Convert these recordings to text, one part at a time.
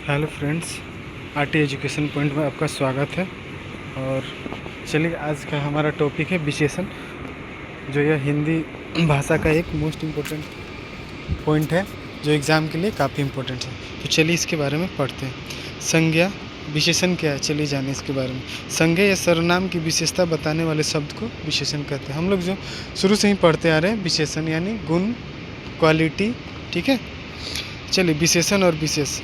Hello friends, RT education point में आपका स्वागत है। और चलिए, आज का हमारा टॉपिक है विशेषण, जो यह हिंदी भाषा का एक मोस्ट इम्पोर्टेंट पॉइंट है, जो एग्ज़ाम के लिए काफ़ी इम्पोर्टेंट है। तो चलिए इसके बारे में पढ़ते हैं। संज्ञा विशेषण क्या है, चलिए जाने इसके बारे में। संज्ञा या सर्वनाम की विशेषता बताने वाले शब्द को विशेषण कहते हैं। हम लोग जो शुरू से ही पढ़ते आ रहे हैं, विशेषण यानी गुण, क्वालिटी, ठीक है। चलिए, विशेषण और विशेष।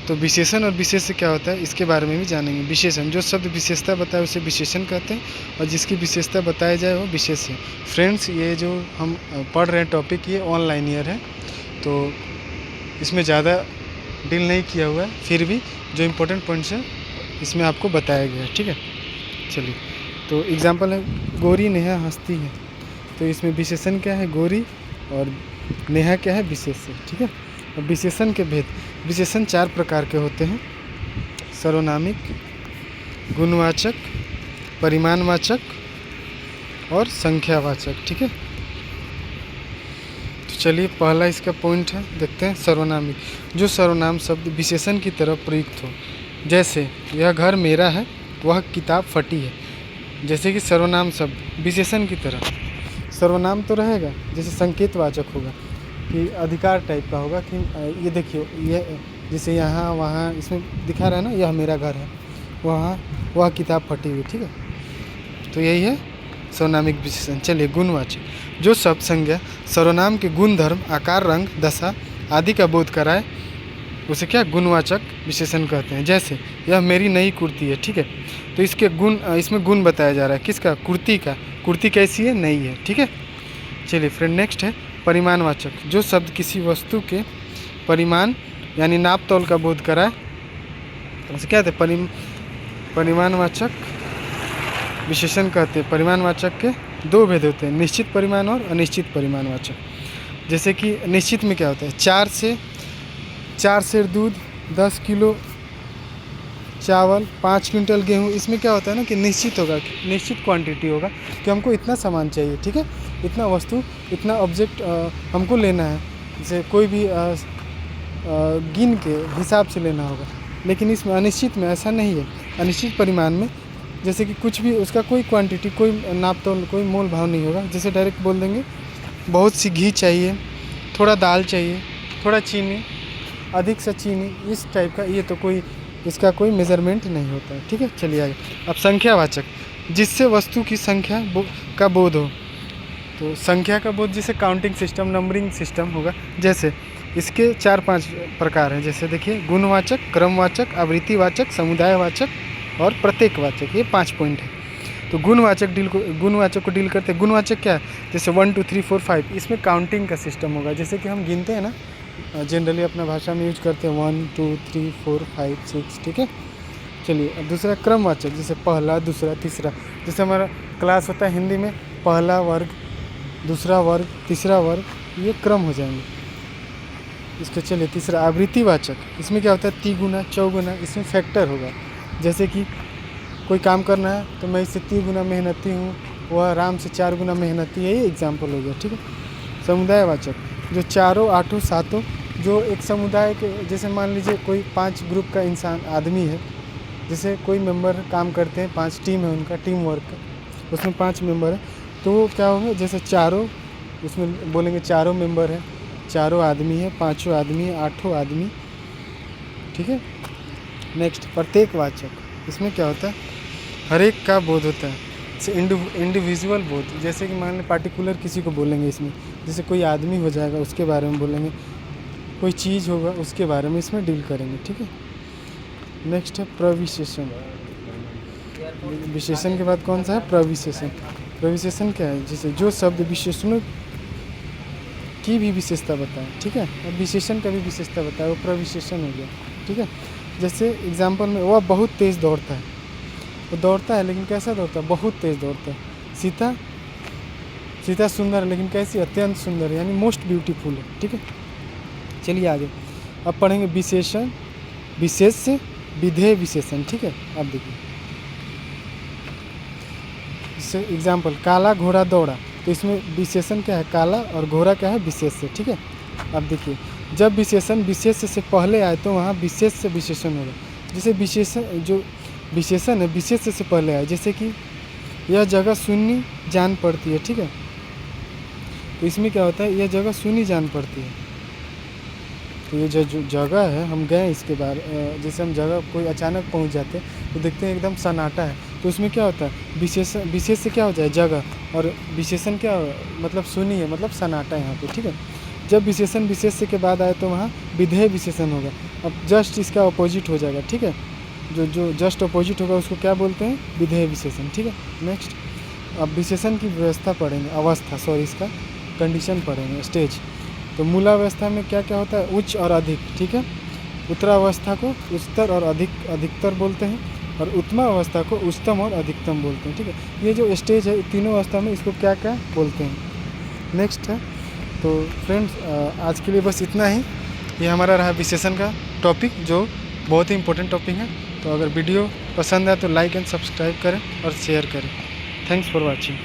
तो विशेषण और विशेष से क्या होता है, इसके बारे में भी जानेंगे। विशेषण, जो शब्द विशेषता बताए उसे विशेषण कहते हैं, और जिसकी विशेषता बताई जाए वो विशेष है। फ्रेंड्स, ये जो हम पढ़ रहे हैं टॉपिक, ये ऑनलाइन ईयर है, तो इसमें ज़्यादा डील नहीं किया हुआ है, फिर भी जो इम्पोर्टेंट पॉइंट्स हैं इसमें आपको बताया गया है, ठीक है। चलिए, तो एग्जाम्पल है, गोरी नेहा हंसती है। तो इसमें विशेषण क्या है, गोरी, और नेहा क्या है, विशेष है, ठीक है। और विशेषण के भेद। विशेषण 4 प्रकार के होते हैं: सर्वनामिक, गुणवाचक, परिमाणवाचक और संख्यावाचक, ठीक है। तो चलिए, पहला इसका पॉइंट है, देखते हैं। सर्वनामिक, जो सर्वनाम शब्द विशेषण की तरफ प्रयुक्त हो। जैसे, यह घर मेरा है, वह किताब फटी है। जैसे कि सर्वनाम शब्द विशेषण की तरह। सर्वनाम तो रहेगा, जैसे संकेतवाचक होगा कि अधिकार टाइप का होगा कि ये देखिए, ये जैसे यहाँ वहाँ इसमें दिखा रहा है ना, यह मेरा घर है, वहाँ वह किताब फटी हुई, ठीक है। तो यही है सर्वनामिक विशेषण। चलिए, गुणवाचक, जो शब्द संज्ञा सर्वनाम के गुण, धर्म, आकार, रंग, दशा आदि का बोध कराए उसे क्या, गुणवाचक विशेषण कहते हैं। जैसे, यह मेरी नई कुर्ती है, ठीक है। तो इसके गुण, इसमें गुण बताया जा रहा है, किसका, कुर्ती का। कुर्ती कैसी है, नई है, ठीक है। चलिए फ्रेंड, नेक्स्ट है परिमाणवाचक, जो शब्द किसी वस्तु के परिमाण यानी नाप तौल का बोध कराए उसे क्या कहते हैं, परिमाणवाचक विशेषण कहते हैं। परिमाणवाचक के 2 भेद होते हैं, निश्चित परिमाण और अनिश्चित परिमाणवाचक। जैसे कि निश्चित में क्या होता है, 4 सेर दूध, 10 किलो चावल, 5 क्विंटल गेहूँ। इसमें क्या होता है ना कि निश्चित होगा, निश्चित क्वांटिटी होगा कि हमको इतना सामान चाहिए, ठीक है, इतना वस्तु, इतना ऑब्जेक्ट हमको लेना है। जैसे कोई भी गिन के हिसाब से लेना होगा। लेकिन इसमें अनिश्चित में ऐसा नहीं है। अनिश्चित परिमाण में जैसे कि कुछ भी, उसका कोई क्वांटिटी, कोई नाप तोल, कोई मोल भाव नहीं होगा। जैसे डायरेक्ट बोल देंगे बहुत सी घी चाहिए, थोड़ा दाल चाहिए, थोड़ा चीनी, अधिक से चीनी, इस टाइप का। ये तो कोई, इसका कोई मेज़रमेंट नहीं होता है, ठीक है। चलिए आगे। अब संख्यावाचक, जिससे वस्तु की संख्या का बोध हो। तो संख्या का बोध जैसे काउंटिंग सिस्टम, नंबरिंग सिस्टम होगा। जैसे इसके 4-5 प्रकार हैं। जैसे देखिए, गुणवाचक, क्रमवाचक, आवृत्तिवाचक, समुदायवाचक और प्रत्येकवाचक, ये 5 पॉइंट है। तो गुणवाचक को डील करते हैं। गुणवाचक क्या है, जैसे 1 2 3 4 5, इसमें काउंटिंग का सिस्टम होगा। जैसे कि हम गिनते हैं ना, जनरली अपना भाषा में यूज करते हैं 1 2 3 4 5 6, ठीक है। चलिए, अब दूसरा क्रमवाचक, जैसे पहला, दूसरा, तीसरा। जैसे हमारा क्लास होता है हिंदी में, पहला वर्ग, दूसरा वर्ग, तीसरा वर्ग, ये क्रम हो जाएंगे इसके। चलिए, तीसरा आवृत्तिवाचक, इसमें क्या होता है, तिगुना, चौगुना, इसमें फैक्टर होगा। जैसे कि कोई काम करना है तो मैं इससे 3 गुना मेहनती हूँ, वह आराम से 4 गुना मेहनती है, ये एग्जाम्पल हो गया, ठीक है। समुदायवाचक, जो 4 8 7, जो एक समुदाय के, जैसे मान लीजिए कोई 5 ग्रुप का इंसान, आदमी है, जैसे कोई मेंबर काम करते हैं, 5 टीम है उनका, टीम वर्क का, उसमें 5 मेंबर है। तो वो क्या होंगे, जैसे चारों, उसमें बोलेंगे चारों मेंबर है, चारों आदमी है, 5 आदमी है, 8 आदमी, ठीक है। नेक्स्ट, प्रत्येकवाचक, इसमें क्या होता है, हर एक का बोध होता है। जैसे इंडिविजुअल बोध, जैसे कि मान लें पार्टिकुलर किसी को बोलेंगे इसमें, जैसे कोई आदमी हो जाएगा उसके बारे में बोलेंगे, कोई चीज़ होगा उसके बारे में इसमें डील करेंगे, ठीक है। नेक्स्ट है प्रविशेषण। विशेषण के बाद कौन सा है, प्रविशेषण। प्रविशेषण क्या है, जैसे जो शब्द विशेषणों की भी विशेषता बताए, ठीक है। अब विशेषण का भी विशेषता बताए, वो प्रविशेषण हो गया, ठीक है। जैसे एग्जाम्पल में, वह बहुत तेज़ दौड़ता है। वो दौड़ता है लेकिन कैसा दौड़ता है, बहुत तेज़ दौड़ता है। सीता सुंदर है, लेकिन कैसी, अत्यंत सुंदर, यानी मोस्ट ब्यूटीफुल है, ठीक है। चलिए आगे, अब पढ़ेंगे विशेषण, विशेष से विधेय विशेषण, ठीक है। अब देखिए, जैसे एग्जाम्पल, काला घोड़ा दौड़ा, तो इसमें विशेषण क्या है, काला, और घोड़ा क्या है, विशेष से, ठीक है। अब देखिए, जब विशेषण विशेष से पहले आए तो वहाँ विशेष से विशेषण होगा। जैसे विशेषण जो विशेषण है विशेष से पहले आए, जैसे कि यह जगह सुनी जान पड़ती है, ठीक है। तो इसमें क्या होता है, यह जगह सुनी जान पड़ती है। तो ये जो जगह है हम गए इसके बारे, जैसे हम जगह कोई अचानक पहुंच जाते हैं तो देखते हैं एकदम सन्नाटा है, तो उसमें क्या होता है विशेषण विशेष से क्या हो जाए जगह, और विशेषण क्या मतलब सुनी है मतलब सन्नाटा है यहाँ पे, ठीक है। जब विशेषण विशेष से के बाद आए तो वहाँ विधेय विशेषण होगा। अब जस्ट इसका अपोजिट हो जाएगा, ठीक है। जो जस्ट अपोजिट होगा उसको क्या बोलते हैं, विधेय विशेषण, ठीक है। नेक्स्ट अब विशेषण की व्यवस्था पढ़ेंगे, अवस्था सॉरी इसका कंडीशन पढ़ेंगे, स्टेज। तो मूलावस्था में क्या क्या होता है, उच्च और अधिक, ठीक है। उत्तरावस्था को उच्चतर और अधिकतर बोलते हैं, और उत्तम अवस्था को उच्चतम और अधिकतम बोलते हैं, ठीक है। ये जो स्टेज है तीनों अवस्था में इसको क्या क्या बोलते हैं। नेक्स्ट है, तो फ्रेंड्स आज के लिए बस इतना ही। ये हमारा रहा विशेषण का टॉपिक जो बहुत ही इंपॉर्टेंट टॉपिक है। तो अगर वीडियो पसंद आए तो लाइक एंड सब्सक्राइब करें और शेयर करें। Thanks for watching.